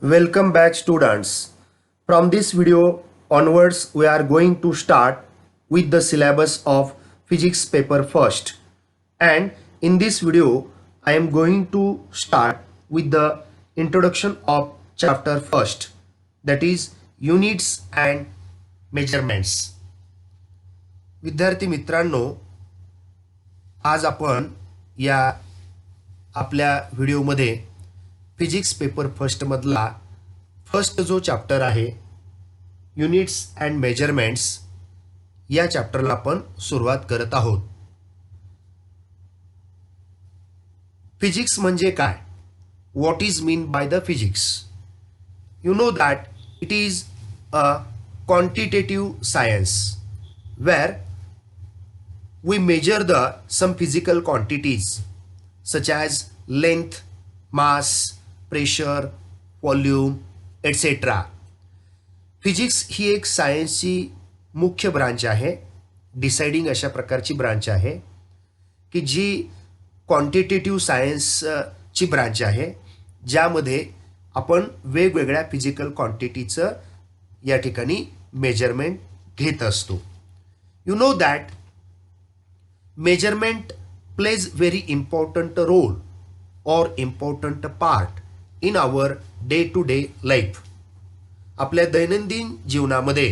Welcome back students. From this video onwards we are going to start with the syllabus of physics paper first, and in this video I am going to start with the introduction of chapter first, that is units and measurements. विद्यार्थी मित्रांनो, आज आपण या आपल्या व्हिडिओमध्ये physics paper first मधला first जो chapter आहे युनिट्स अँड मेजरमेंट्स या चॅप्टरला आपण सुरुवात करत आहोत. फिजिक्स म्हणजे काय? What is mean by the physics? You know that it is a quantitative science where we measure the some physical quantities such as length, mass, pressure, volume, etc. Physics ही एक सायन्सची मुख्य ब्रांच आहे, deciding अशा प्रकारची branch आहे की जी quantitative सायन्सची ब्रांच आहे, ज्यामध्ये आपण वेगवेगळ्या फिजिकल क्वांटिटीचं या ठिकाणी मेजरमेंट घेत असतो. You know that measurement plays very important role or important part in our day-to-day life. आपल्या दैनंदिन जीवनामध्ये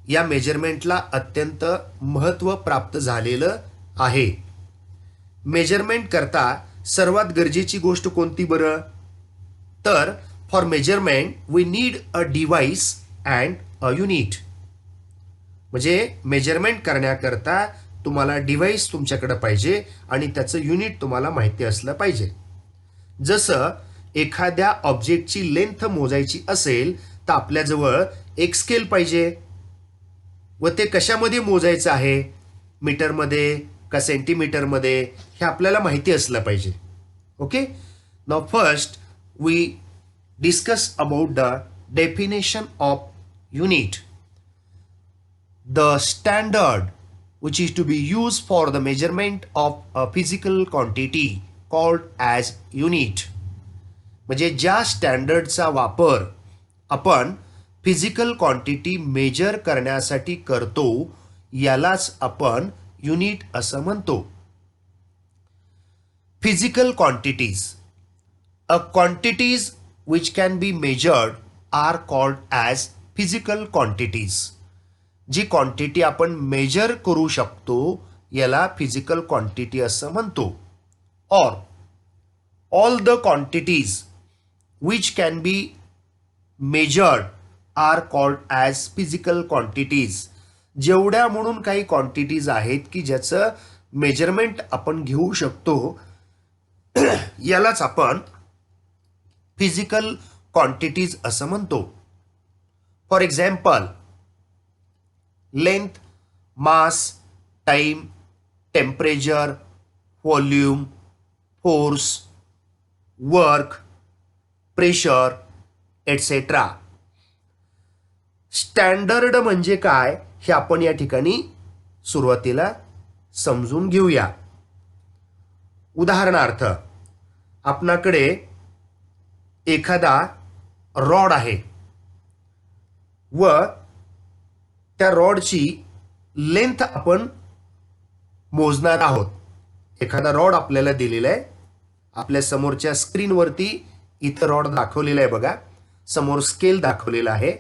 या मेजरमेंटला अत्यंत महत्त्व प्राप्त झालेलं आहे. मेजरमेंट करता सर्वात गरजेची गोष्ट कोणती बरं? तर for measurement we need a device and a unit. म्हणजे मेजरमेंट करण्याकरता तुम्हाला डिव्हाइस तुमच्याकडे पाहिजे आणि त्याचं युनिट तुम्हाला माहिती असलं पाहिजे. जसं एखाद्या ऑब्जेक्टची लेंथ मोजायची असेल तर आपल्याजवळ एक स्केल पाहिजे, व ते कशामध्ये मोजायचं आहे, मीटरमध्ये का सेंटीमीटरमध्ये, हे आपल्याला माहिती असलं पाहिजे. Okay, now first we discuss about the definition of unit. The standard which is to be used for the measurement of a physical quantity called as unit. म्हणजे ज्या स्टँडर्डचा वापर आपण फिजिकल क्वांटिटी मेजर करण्यासाठी करतो यालाच आपण युनिट असं म्हणतो. Physical quantities, a quantities which can be measured are called as physical quantities. जी क्वांटिटी आपण मेजर करू शकतो याला फिजिकल क्वांटिटी असं म्हणतो. Or all the quantities which can be measured are called as physical quantities. जेवढ्या म्हणून काही क्वांटिटीज आहेत की ज्याचं मेजरमेंट आपण घेऊ शकतो यालाच आपण फिजिकल क्वांटिटीज असं म्हणतो. For example, length, mass, time, temperature, volume, force, work, pressure, etcetera. Standard म्हणजे काय हे आपण या ठिकाणी सुरुवातीला समजून घेऊया. उदाहरणार्थ, आपणाकडे एखादा रॉड आहे व त्या रॉडची लेंथ आपण मोजणार आहोत. एखादा रॉड आपल्याला दिलेला आहे, आपल्या समोरच्या स्क्रीनवरती इथं रॉड दाखवलेला आहे बघा, समोर स्केल दाखवलेला आहे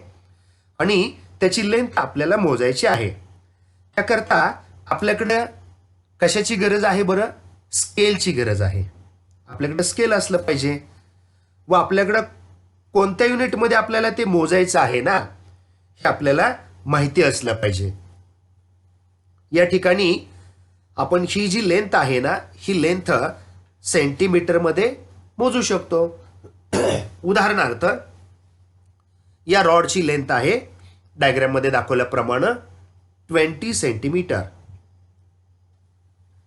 आणि त्याची लेंथ आपल्याला मोजायची आहे. त्याकरता आपल्याकडे कशाची गरज आहे बरं? स्केलची गरज आहे. आपल्याकडे स्केल असलं पाहिजे व आपल्याकडं कोणत्या युनिटमध्ये आपल्याला ते मोजायचं आहे ना, हे आपल्याला माहिती असलं पाहिजे. या ठिकाणी आपण ही जी लेंथ आहे ना, ही लेंथ सेंटीमीटरमध्ये मोजू शकतो. उदाहरणार्थ, या रॉडची लेंथ आहे डायग्राममध्ये दाखवल्याप्रमाणे 20 सेंटीमीटर.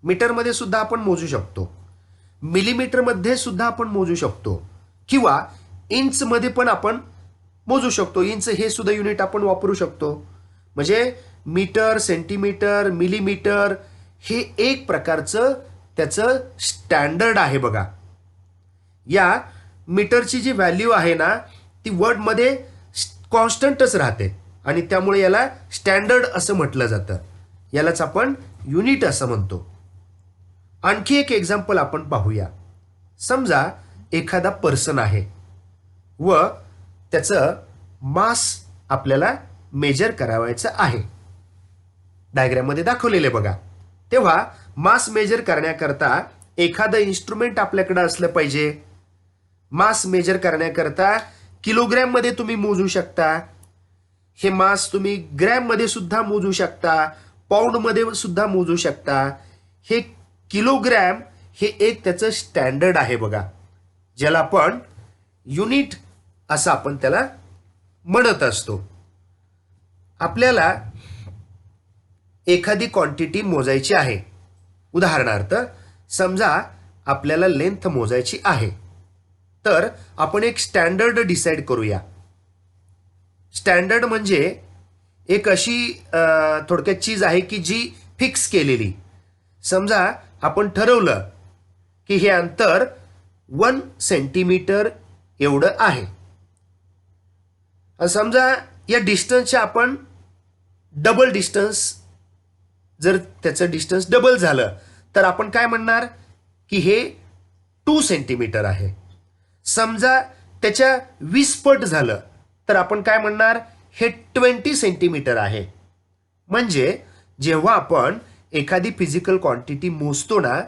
मीटरमध्ये सुद्धा आपण मोजू शकतो, मिलीमीटरमध्ये सुद्धा आपण मोजू शकतो, किंवा इंचमध्ये पण आपण मोजू शकतो. इंच हे सुद्धा युनिट आपण वापरू शकतो. म्हणजे मीटर, सेंटीमीटर, मिलीमीटर हे एक प्रकारचं त्याचं स्टँडर्ड आहे बघा. या मीटरची जी व्हॅल्यू आहे ना ती वर्डमध्ये कॉन्स्टंटच राहते आणि त्यामुळे याला स्टँडर्ड असं म्हटलं जातं. यालाच आपण युनिट असं म्हणतो. आणखी एक एक्झाम्पल आपण पाहूया. समजा एखादा पर्सन आहे व त्याचं मास आपल्याला मेजर करावायचं आहे. डायग्राममध्ये दाखवलेले बघा. तेव्हा मास मेजर करण्याकरता एखादं इन्स्ट्रुमेंट आपल्याकडे असलं पाहिजे. मास मेजर करण्याकरता किलोग्रॅम मध्ये तुम्ही मोजू शकता. हे मास तुम्ही ग्रॅम मध्ये सुद्धा मोजू शकता, पाऊंड मध्ये सुद्धा मोजू शकता. हे किलोग्रॅम हे एक त्याचं स्टँडर्ड आहे बघा, ज्याला आपण युनिट असं आपण त्याला म्हणत असतो. आपल्याला एखादी क्वांटिटी मोजायची आहे. उदाहरणार्थ समजा आपल्याला लेंथ मोजायची आहे, तर आपण एक स्टँडर्ड डिसाइड करूया. स्टँडर्ड म्हणजे एक अशी थोडक्यात चीज आहे की जी फिक्स केलेली. समजा आपण ठरवलं की हे अंतर 1 सेंटीमीटर एवढं आहे. समजा या डिस्टन्सच्या आपण डबल डिस्टन्स, जर त्याचं डिस्टन्स डबल झालं तर आपण काय म्हणणार की हे 2 सेंटीमीटर आहे. समजा त्याच्या 20 पट झालं तर आपण काय म्हणणार, हे 20 सेंटीमीटर आहे. म्हणजे जेव्हा आपण एखादी फिजिकल क्वांटिटी मोजतो ना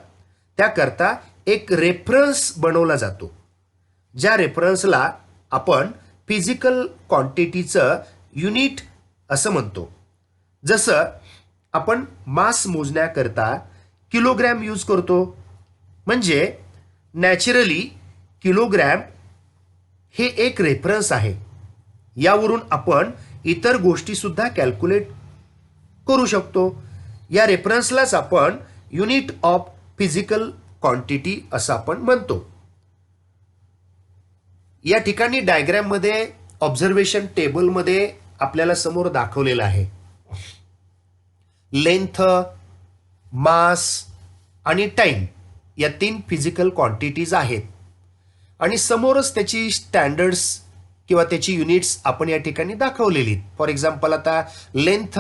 त्याकरता एक रेफरन्स बनवला जातो, ज्या रेफरन्सला आपण फिजिकल क्वांटिटीचं युनिट असं म्हणतो. जसं आपण मास मोजण्याकरता किलोग्रॅम यूज करतो, म्हणजे नॅचरली किलोग्रॅम हे एक रेफरन्स आहे. यावरून आपण इतर गोष्टी सुद्धा कॅल्क्युलेट करू शकतो. या रेफरन्सलाच आपण युनिट ऑफ फिजिकल क्वांटिटी असं आपण म्हणतो. या ठिकाणी डायग्राम मध्ये ऑब्झर्वेशन टेबल मध्ये आपल्याला समोर दाखवलेलं आहे. लेंथ, मास आणि टाइम या 3 फिजिकल क्वांटिटीज आहेत आणि समोरच त्याची स्टँडर्ड्स किंवा त्याची युनिट्स आपण या ठिकाणी दाखवलेली. फॉर एक्झाम्पल आता लेंथ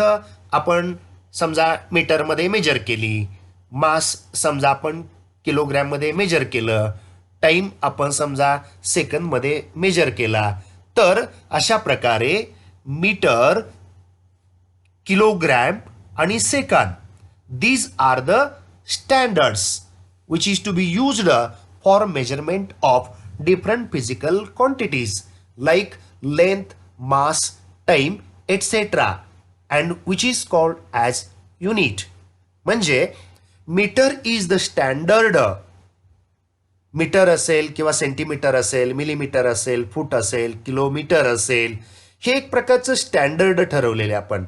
आपण समजा मीटरमध्ये मेजर केली, मास समजा आपण किलोग्रॅममध्ये मेजर केलं, टाइम आपण समजा सेकंदमध्ये मेजर केला. तर अशा प्रकारे मीटर, किलोग्रॅम आणि second, these are the standards which is to be used for measurement of different physical quantities like length, mass, time, etc. and which is called as unit. म्हणजे metre is the standard. Metre असेल किंवा centimetre असेल, millimetre असेल, फूट असेल, kilometre असेल, हे एक प्रकारचं स्टँडर्ड ठरवलेले आपण.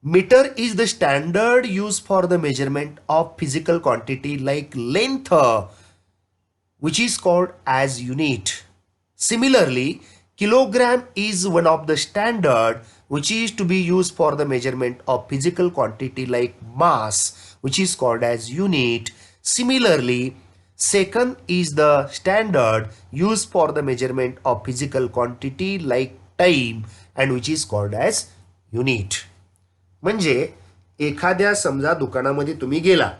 Metre is the standard use for the measurement of physical quantity like length which is called as unit. Similarly, kilogram is one of the standard which is to be used for the measurement of physical quantity like mass which is called as unit. Similarly, second is the standard used for the measurement of physical quantity like time and which is called as unit. म्हणजे एखाद्या समजा दुकानामध्ये तुम्ही गेला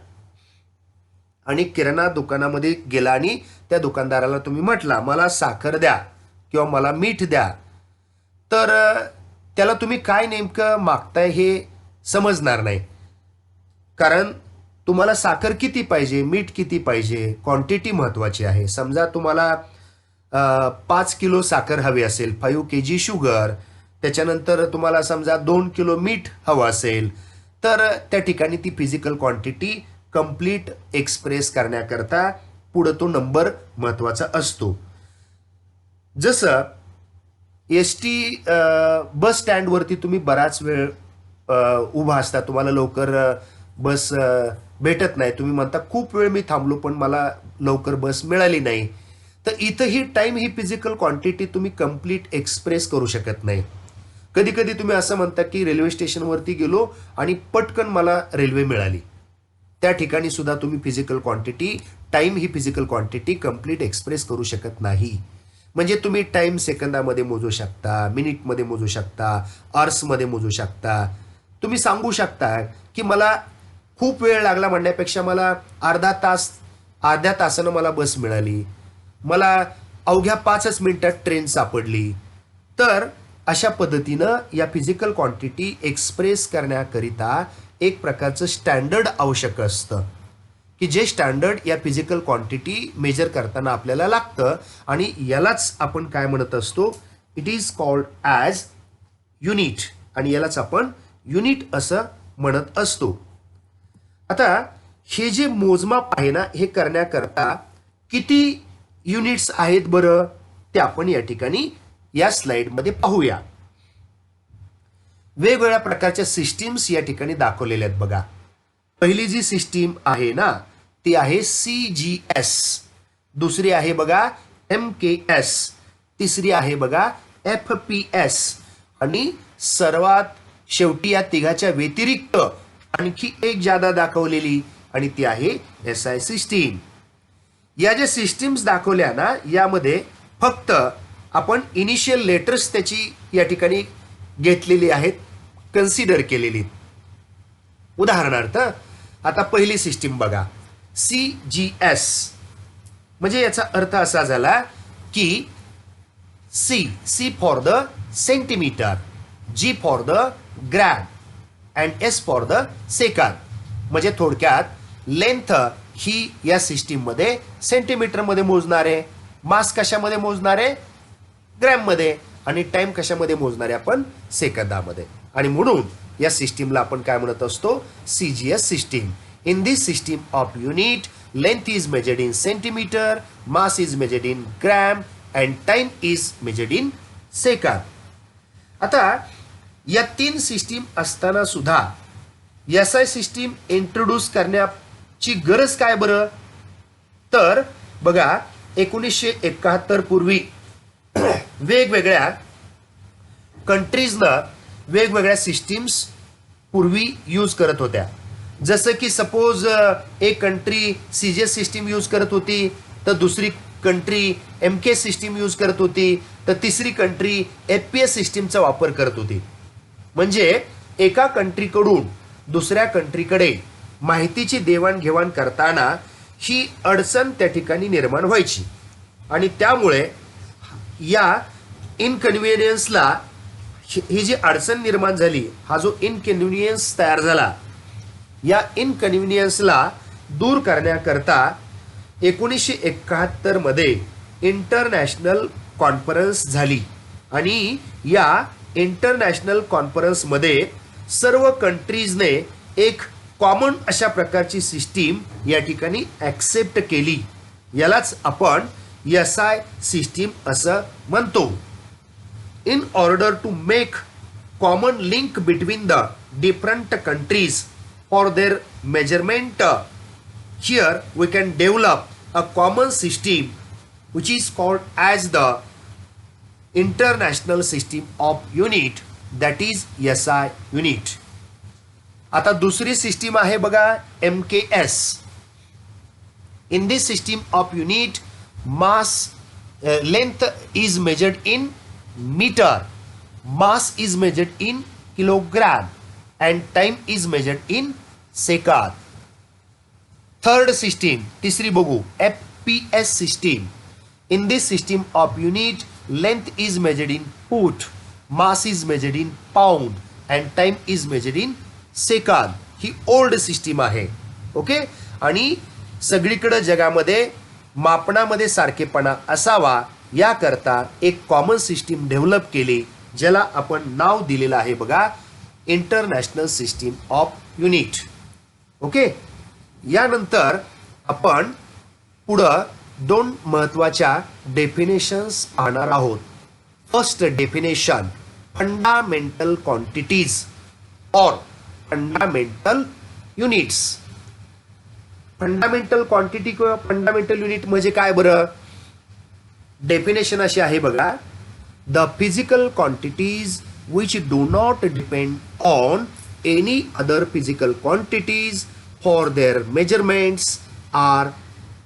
आणि किराणा दुकानामध्ये गेला आणि त्या दुकानदाराला तुम्ही म्हटला मला साखर द्या किंवा मला मीठ द्या, तर त्याला तुम्ही काय नेमकं मागताय हे समजणार नाही. कारण तुम्हाला साखर किती पाहिजे, मीठ किती पाहिजे, क्वांटिटी महत्वाची आहे. समजा तुम्हाला 5 किलो साखर हवी असेल, 5 kg शुगर, त्याच्यानंतर तुम्हाला समजा 2 किलो मीठ हवं असेल, तर त्या ठिकाणी ती फिजिकल क्वांटिटी कंप्लीट एक्सप्रेस करण्याकरता पुढे तो नंबर महत्वाचा असतो. जसं ST बस स्टँडवरती तुम्ही बराच वेळ उभा असता, तुम्हाला लवकर बस भेटत नाही, तुम्ही म्हणता खूप वेळ मी थांबलो पण मला लवकर बस मिळाली नाही. तर इथं ही टाइम ही फिजिकल क्वांटिटी तुम्ही कंप्लीट एक्सप्रेस करू शकत नाही. कधी कधी तुम्ही असं म्हणता की रेल्वे स्टेशनवरती गेलो आणि पटकन मला रेल्वे मिळाली, त्या ठिकाणी सुद्धा तुम्ही फिजिकल क्वांटिटी टाइम ही फिजिकल क्वांटिटी कम्प्लीट एक्सप्रेस करू शकत नाही. म्हणजे तुम्ही टाइम सेकंदामध्ये मोजू शकता, मिनिटमध्ये मोजू शकता, आवर्समध्ये मोजू शकता. तुम्ही सांगू शकता की मला खूप वेळ लागला म्हणण्यापेक्षा मला अर्ध्या तासानं मला बस मिळाली, मला अवघ्या 5च मिनिटात ट्रेन सापडली. तर अशा पद्धतीनं या फिजिकल क्वांटिटी एक्सप्रेस करण्याकरिता एक प्रकारचं स्टँडर्ड आवश्यक असतं की जे स्टँडर्ड या फिजिकल क्वांटिटी मेजर करताना आपल्याला लागतं. आणि यालाच आपण काय म्हणत असतो, it is called as unit. आणि यालाच आपण युनिट असं म्हणत असतो. आता हे जे मोजमाप आहे ना, हे करण्याकरता किती युनिट्स आहेत बरं, ते आपण या ठिकाणी या स्लाइडमध्ये पाहूया. वेगवेगळ्या प्रकारच्या सिस्टीम्स या ठिकाणी दाखवलेल्या आहेत बघा. पहिली जी सिस्टीम आहे ना, ती आहे CGS. दुसरी आहे बघा MKS. तिसरी आहे बघा FPS. आणि सर्वात शेवटी या तिघाच्या व्यतिरिक्त आणखी एक जादा दाखवलेली, आणि ती आहे SI सिस्टीम. या ज्या सिस्टीम्स दाखवल्या ना, यामध्ये फक्त आपण इनिशियल लेटर्स त्याची या ठिकाणी घेतलेली आहेत, कन्सिडर केलेली. उदाहरणार्थ आता पहिली सिस्टीम बघा, CGS. म्हणजे याचा अर्थ असा झाला की C for the centimetre, G for the gram and S for the second. म्हणजे थोडक्यात लेंथ ही या सिस्टीममध्ये सेंटीमीटरमध्ये मोजणार आहे, मास कशामध्ये मोजणार आहे, ग्रॅममध्ये, आणि टाइम कशामध्ये मोजणार आहे आपण, सेकंदामध्ये. आणि म्हणून या सिस्टीमला आपण काय म्हणत असतो, CGS system. In this system of unit length is measured in centimetre, mass is measured in gram and time is measured in second. आता या 3 सिस्टीम असताना सुद्धा SI सिस्टीम इंट्रोड्यूस करण्याची गरज काय बरं, तर बघा 1971 पूर्वी वेगवेगळ्या कंट्रीजनं वेगवेगळ्या सिस्टीम्स पूर्वी यूज करत होत्या. जसं की सपोज एक कंट्री CGS सिस्टीम यूज करत होती, तर दुसरी कंट्री MK सिस्टीम यूज करत होती, तर तिसरी कंट्री FPS सिस्टीमचा वापर करत होती. म्हणजे एका कंट्रीकडून दुसऱ्या कंट्रीकडे माहितीची देवाणघेवाण करताना ही अडचण त्या ठिकाणी निर्माण व्हायची. आणि त्यामुळे या इनकन्व्हिनियन्सला, ही जी अडचण निर्माण झाली, हा जो इनकन्व्हिनियन्स तयार झाला, या इनकन्व्हिनियन्सला दूर करण्याकरता 1971 मध्ये इंटरनॅशनल कॉन्फरन्स झाली. आणि या इंटरनॅशनल कॉन्फरन्समध्ये सर्व कंट्रीजने एक कॉमन अशा प्रकारची सिस्टीम या ठिकाणी ॲक्सेप्ट केली. यालाच आपण SI सिस्टीम असं म्हणतो. In order to make common link between the different countries for their measurement, here we can develop a common system which is called as the international system of unit, that is SI unit. आता दुसरी system आहे बघा MKS. In this system of unit mass length is measured in meter, mass is measured in kilogram and time is measured in second. Third system, तिसरी बघू, FPS system. In this system of unit length is measured in foot, mass is measured in pound and time is measured in second. He old system आहे. Okay. आणि सगळीकडे जगामध्ये मापनामध्ये सारखेपणा असावा याकरता एक कॉमन सिस्टीम डेव्हलप केली, ज्याला आपण नाव दिलेलं आहे बघा, international system of unit. Okay. यानंतर आपण पुढं 2 महत्वाच्या डेफिनेशन्स पाहणार आहोत. First definition, fundamental quantities or fundamental units. Fundamental quantity किंवा फंडामेंटल युनिट म्हणजे काय बरं? डेफिनेशन अशी आहे बघा, the physical quantities which do not depend on any other physical quantities for their measurements are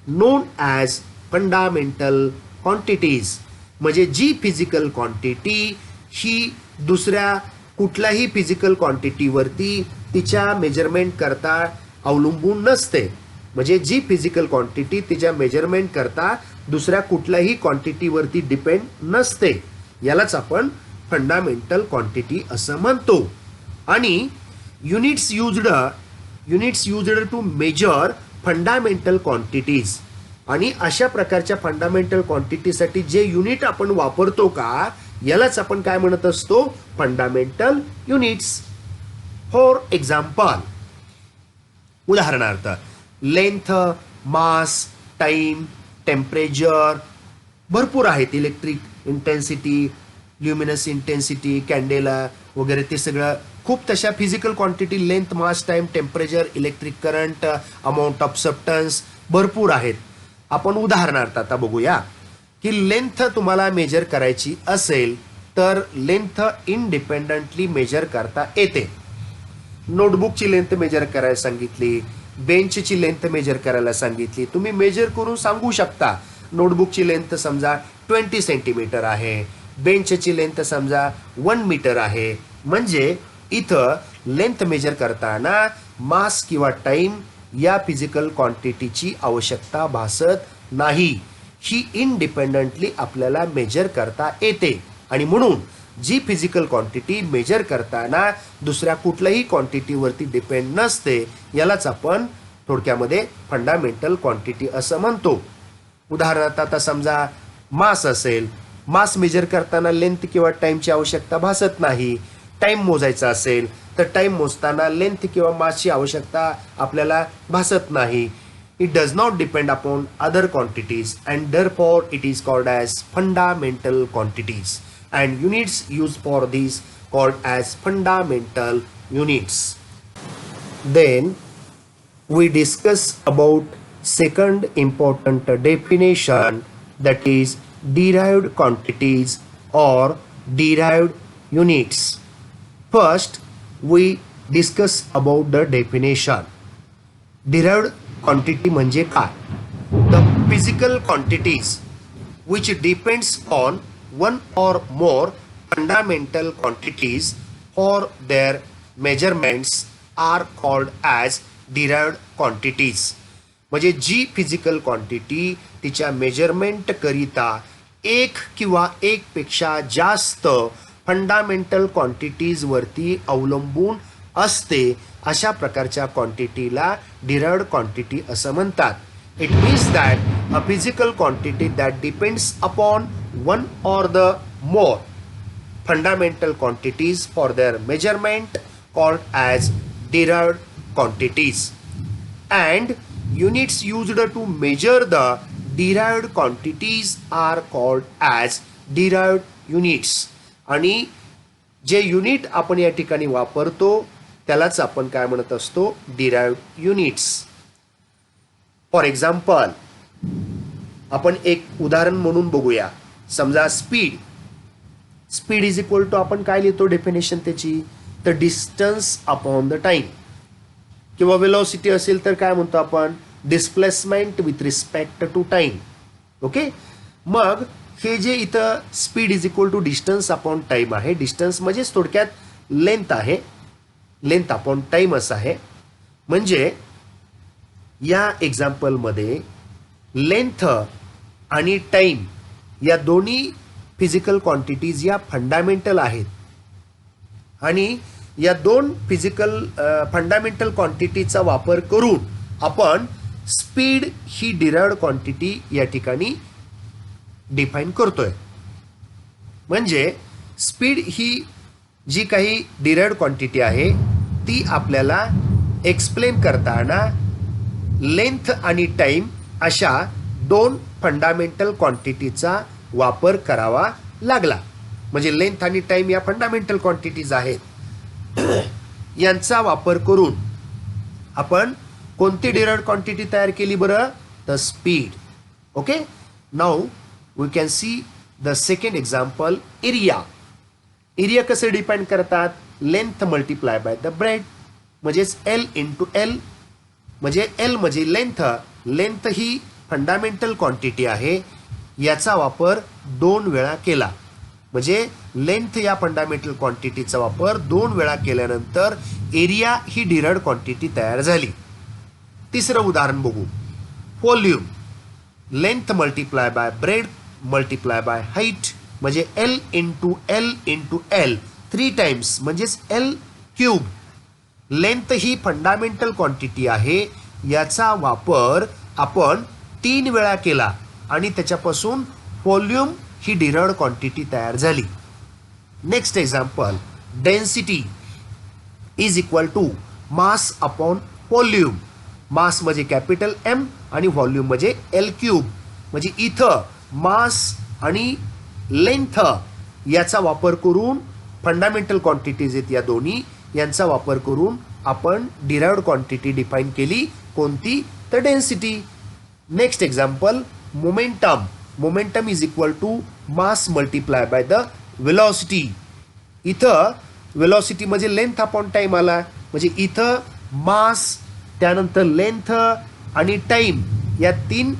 known as fundamental quantities. म्हणजे जी physical quantity ही दुसऱ्या कुठल्याही फिजिकल क्वांटिटीवरती तिच्या मेजरमेंट करता अवलंबून नसते. म्हणजे जी फिजिकल क्वांटिटी तिच्या मेजरमेंट करता दुसऱ्या कुठल्याही क्वांटिटीवरती डिपेंड नसते, यालाच आपण फंडामेंटल क्वांटिटी असं म्हणतो. आणि units used to measure fundamental quantities. आणि अशा प्रकारच्या फंडामेंटल क्वांटिटीसाठी जे युनिट आपण वापरतो का, यालाच आपण काय म्हणत असतो, फंडामेंटल युनिट्स. फॉर एक्झाम्पल, उदाहरणार्थ लेंथ, मास, टाइम, टेम्परेचर भरपूर आहेत. इलेक्ट्रिक इंटेन्सिटी, ल्युमिनस इंटेन्सिटी, कॅन्डेला वगैरे ते सगळं खूप तशा physical quantity length, mass, time, temperature, electric current, amount of substance भरपूर आहेत. आपण उदाहरणार्थ आता बघूया की लेंथ तुम्हाला मेजर करायची असेल तर लेंथ इंडिपेंडंटली मेजर करता येते. नोटबुकची लेंथ मेजर करायला सांगितली, बेंचची लेंथ मेजर करायला सांगितली, तुम्ही मेजर करून सांगू शकता. नोटबुकची लेंथ समजा 20 सेंटीमीटर आहे, बेंचची लेंथ समजा 1 मीटर आहे. म्हणजे इथं लेंथ मेजर करताना मास किंवा टाइम या फिजिकल क्वांटिटीची आवश्यकता भासत नाही. ही इंडिपेंडंटली आपल्याला मेजर करता येते. आणि म्हणून जी फिजिकल क्वांटिटी मेजर करताना दुसऱ्या कुठल्याही क्वांटिटीवरती डिपेंड नसते, यालाच आपण थोडक्यामध्ये फंडामेंटल क्वांटिटी असं म्हणतो. उदाहरणार्थ आता समजा मास असेल, मास मेजर करताना लेंथ किंवा टाइमची आवश्यकता भासत नाही. टाइम मोजायचा असेल तर टाइम मोजताना लेंथ किंवा मासची आवश्यकता आपल्याला भासत नाही. It does not depend upon other quantities and therefore it is called as fundamental quantities, and units used for these called as fundamental units. Then we discuss about second important definition, that is derived quantities or derived units. First we discuss about the definition. Derived quantity म्हणजे काय? The physical quantities which depends on one or more fundamental quantities for their measurements are called as derived quantities. म्हणजे जी physical quantity तिच्या measurement करिता एक किंवा एकपेक्षा जास्त fundamental क्वांटिटीजवरती अवलंबून असते, अशा प्रकारच्या क्वांटिटीला डिराइव्ड क्वांटिटी असं म्हणतात. It means that a physical quantity that depends upon one or the more fundamental quantities for their measurement called as derived quantities. And units used to measure the derived quantities are called as derived units. आणि जे unit आपण या ठिकाणी वापरतो त्यालाच आपण काय म्हणत असतो, डिराइव्ड युनिट्स. फॉर एक्झाम्पल आपण एक उदाहरण म्हणून बघूया. समजा स्पीड इज इक्वल टू आपण काय लिहितो डेफिनेशन त्याची, तर डिस्टन्स अपॉन द टाइम. किंवा वेलोसिटी असेल तर काय म्हणतो आपण, displacement with respect to time. Okay. मग हे जे इथं speed is equal to distance upon time आहे, डिस्टन्स म्हणजेच थोडक्यात लेंथ आहे, लेंथ अपॉन टाइम असं आहे. म्हणजे या एक्झाम्पलमध्ये लेंथ आणि टाइम या दोन्ही फिजिकल क्वांटिटीज या फंडामेंटल आहेत. आणि या दोन फिजिकल फंडामेंटल क्वांटिटीचा वापर करून आपण स्पीड ही डिराइव्ड क्वांटिटी या ठिकाणी डिफाईन करतोय. म्हणजे स्पीड ही जी काही डिराइव्ड क्वांटिटी आहे ती आपल्याला एक्सप्लेन करताना लेंथ आणि टाइम अशा दोन फंडामेंटल क्वांटिटीचा वापर करावा लागला. म्हणजे लेंथ आणि टाइम या फंडामेंटल क्वांटिटीज आहेत. यांचा वापर करून आपण कोणती डिराइव्ड क्वांटिटी तयार केली बरं, तर speed. Okay. Now we can see the second example, area. Area कसे डिफाईन करतात, length multiply by the breadth, म्हणजेच एल इंटू एल. म्हणजे एल म्हणजे लेंथ, लेंथ ही फंडामेंटल क्वांटिटी आहे याचा वापर 2 वेळा केला, म्हणजे लेंथ या फंडामेंटल क्वांटिटीचा वापर 2 वेळा केल्यानंतर एरिया ही डिराइव्हड क्वांटिटी तयार झाली. तिसरं उदाहरण बघू. Volume, length multiply bye breath multiply by height, म्हणजे L into L into L 3 times म्हणजेच L क्यूब. लेंथ ही फंडामेंटल क्वांटिटी आहे याचा वापर आपण 3 वेळा केला आणि त्याच्यापासून व्हॉल्यूम ही डिराइव्हड क्वांटिटी तयार झाली. Next example, density is equal to mass upon volume. Mass म्हणजे कॅपिटल M आणि व्हॉल्यूम म्हणजे L क्यूब. म्हणजे इथं मास आणि लेंथ याचा वापर करून फंडामेंटल क्वांटिटीज आहेत या दोन्ही यांचा वापर करून आपण डिराइव्हड क्वांटिटी डिफाईन केली. कोणती? तर density. Next example, momentum. Momentum is equal to mass multiply by the velocity. इथं वेलॉसिटी म्हणजे लेंथ अपॉन टाइम आला, म्हणजे इथं मास त्यानंतर लेंथ आणि टाइम या 3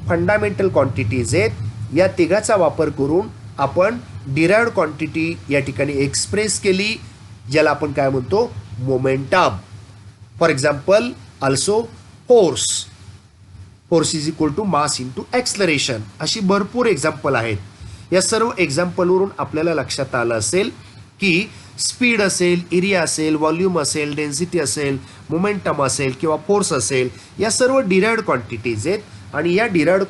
फंडामेंटल क्वांटिटीज आहेत. या तिघाचा वापर करून आपण डिराइव्हड क्वांटिटी या ठिकाणी एक्सप्रेस केली, ज्याला आपण काय म्हणतो? Momentum. For example also force. Force is equal to mass into acceleration. अशी भरपूर एक्झाम्पल आहेत. या सर्व एक्झाम्पलवरून आपल्याला लक्षात आलं असेल की स्पीड असेल, एरिया असेल, व्हॉल्यूम असेल, डेन्सिटी असेल, मोमेंटम असेल किंवा फोर्स असेल, या सर्व डिराइव्हड क्वांटिटीज आहेत आणि या डिराइव्हड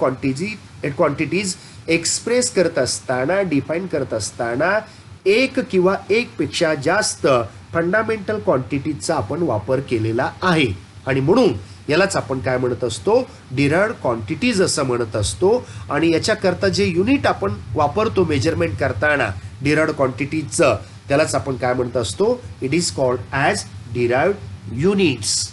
क्वांटिटीज एक्सप्रेस करत असताना, डिफाईन करत असताना एक किंवा एकपेक्षा जास्त फंडामेंटल क्वांटिटीजचा आपण वापर केलेला आहे आणि म्हणून यालाच आपण काय म्हणत असतो? डिराइव्हड क्वांटिटीज असं म्हणत असतो. आणि याच्याकरता जे युनिट आपण वापरतो मेजरमेंट करताना डिराइव्हड क्वांटिटीजचं, त्यालाच आपण काय म्हणत असतो? It is called as derived units.